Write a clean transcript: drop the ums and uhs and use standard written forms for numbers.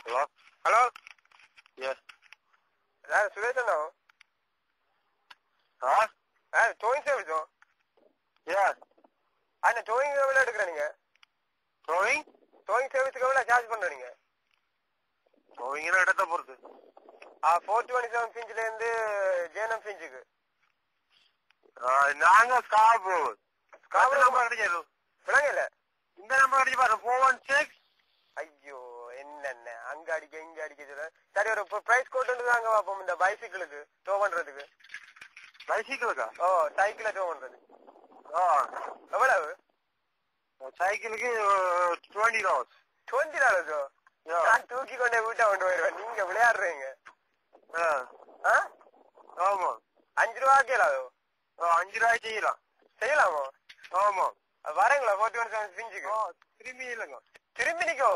Hello? Hello? Yes. That's Suresh now. Huh? Towing service. Yeah. And towing எவ்வளவு எடுக்கறீங்க? Towing? Towing service எவ்வளவு charge பண்றீங்க? Towing ல இடத்த பொறுத்து. 427 ஃபிஞ்ச்ல இருந்து ஜேஎன்எம் ஃபிஞ்சுக்கு. நாங்க ஸ்கார்போ நம்பர் அடிச்சது. விளங்கல. இந்த நம்பர் அடிச்சு பாரு 416. ஐயோ என்னென்ன அங்க அடிக்க இங்க அடிக்க சொல்ல. சரி ஒரு பிரைஸ் கோட் தாங்க பாப்போம் இந்த பைசிக்கிளுக்கு டோ பண்றதுக்கு. பைசிக்கிளுக்கா? சைக்கிள டோ பண்றது. எவ்வளவு? சைக்கிளுக்கு $20. $20? நான் தூக்கி கொண்டே வீட்டை கொண்டு போயிருவேன். நீங்க விளையாடுறீங்க. ஆமா. 5 ரூபா கேளாதோ? 5 ரூபாய்க்கு செய்யலாம். செய்யலாமோ? ஆமா. வரீங்களா 427 பிஞ்சுக்கு? திரும்பி இல்லைங்க. திரும்பி நிக்கோ?